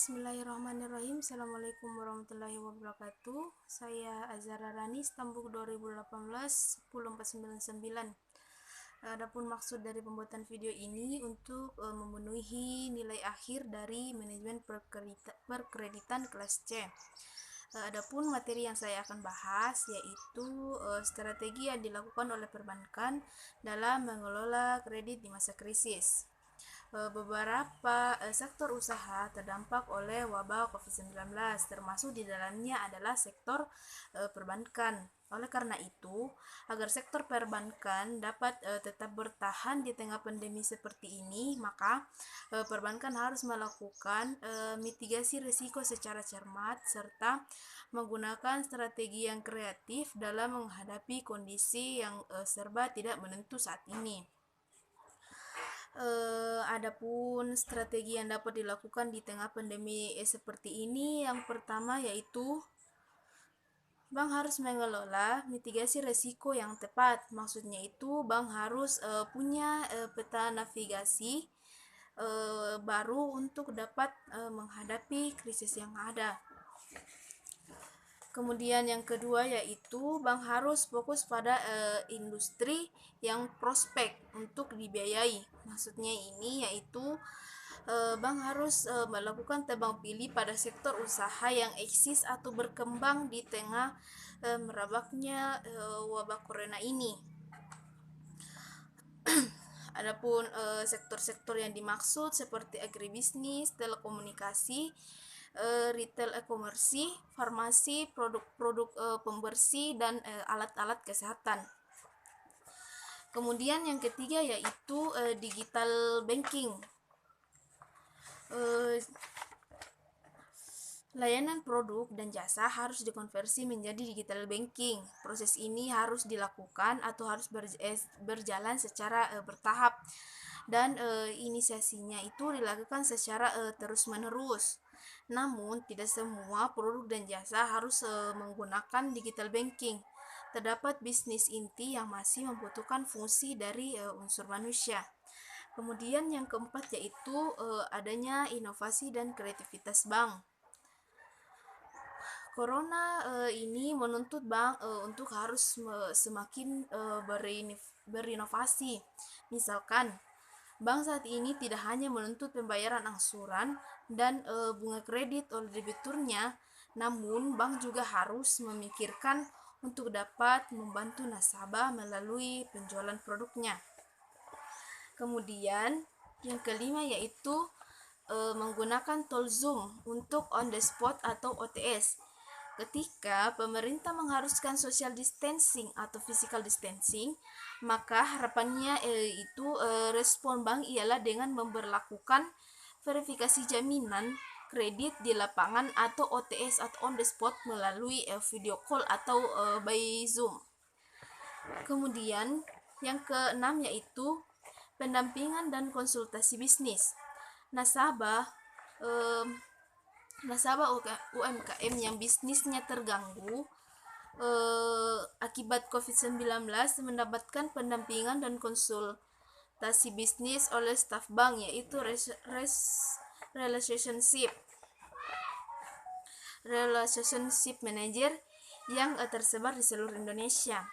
Bismillahirrahmanirrahim. Assalamualaikum warahmatullahi wabarakatuh. Saya Azhara Rani, Stambuk 2018 10499. Adapun maksud dari pembuatan video ini untuk memenuhi nilai akhir dari manajemen perkreditan kelas C. Adapun materi yang saya akan bahas yaitu strategi yang dilakukan oleh perbankan dalam mengelola kredit di masa krisis. Beberapa sektor usaha terdampak oleh wabah COVID-19, termasuk di dalamnya adalah sektor perbankan. Oleh karena itu, agar sektor perbankan dapat tetap bertahan di tengah pandemi seperti ini, maka perbankan harus melakukan mitigasi risiko secara cermat serta menggunakan strategi yang kreatif dalam menghadapi kondisi yang serba tidak menentu saat ini. Adapun strategi yang dapat dilakukan di tengah pandemi seperti ini, yang pertama yaitu bank harus mengelola mitigasi risiko yang tepat. Maksudnya itu bank harus punya peta navigasi baru untuk dapat menghadapi krisis yang ada. Kemudian yang kedua yaitu bank harus fokus pada industri yang prospek untuk dibiayai. Maksudnya ini yaitu bank harus melakukan tebang pilih pada sektor usaha yang eksis atau berkembang di tengah merebaknya wabah corona ini. Adapun sektor-sektor yang dimaksud seperti agribisnis, telekomunikasi, retail e-commerce, farmasi, produk-produk pembersih, dan alat-alat kesehatan. Kemudian yang ketiga yaitu digital banking. Layanan produk dan jasa harus dikonversi menjadi digital banking. Proses ini harus dilakukan atau harus berjalan secara bertahap, dan inisiasinya itu dilakukan secara terus-menerus. Namun, tidak semua produk dan jasa harus menggunakan digital banking. Terdapat bisnis inti yang masih membutuhkan fungsi dari unsur manusia. Kemudian yang keempat yaitu adanya inovasi dan kreativitas bank. Corona ini menuntut bank untuk harus semakin berinovasi. Misalkan, bank saat ini tidak hanya menuntut pembayaran angsuran dan bunga kredit oleh debiturnya, namun bank juga harus memikirkan untuk dapat membantu nasabah melalui penjualan produknya. Kemudian yang kelima yaitu menggunakan tool Zoom untuk on the spot atau OTS. Ketika pemerintah mengharuskan social distancing atau physical distancing, maka harapannya itu respon bank ialah dengan memberlakukan verifikasi jaminan kredit di lapangan atau OTS atau on the spot melalui video call atau by Zoom. Kemudian yang keenam yaitu pendampingan dan konsultasi bisnis. Nasabah UMKM yang bisnisnya terganggu akibat COVID-19 mendapatkan pendampingan dan konsultasi bisnis oleh staf bank, yaitu relationship manager yang tersebar di seluruh Indonesia.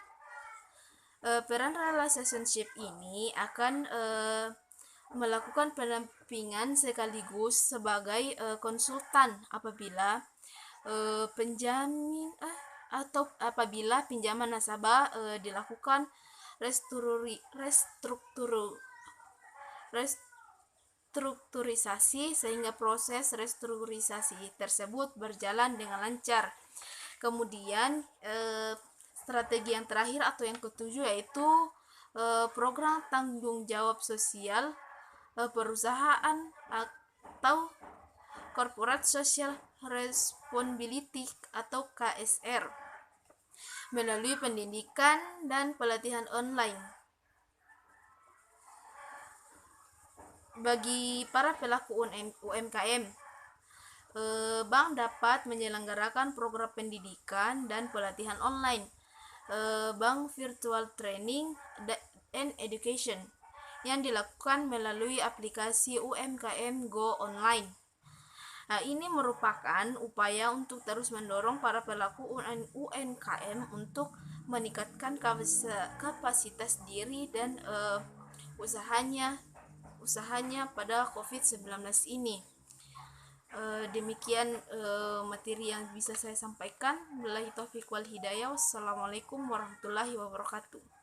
Peran relationship ini akan melakukan pendampingan sekaligus sebagai konsultan apabila pinjaman nasabah dilakukan restrukturisasi sehingga proses restrukturisasi tersebut berjalan dengan lancar. Kemudian strategi yang terakhir atau yang ketujuh yaitu program tanggung jawab sosial perusahaan atau Corporate Social Responsibility atau KSR melalui pendidikan dan pelatihan online. Bagi para pelaku UMKM, bank dapat menyelenggarakan program pendidikan dan pelatihan online, bank virtual training and education yang dilakukan melalui aplikasi UMKM Go Online. Nah, ini merupakan upaya untuk terus mendorong para pelaku UMKM untuk meningkatkan kapasitas diri dan usahanya pada COVID-19 ini. Demikian materi yang bisa saya sampaikan. Billahi taufiq wal hidayah. Wassalamualaikum warahmatullahi wabarakatuh.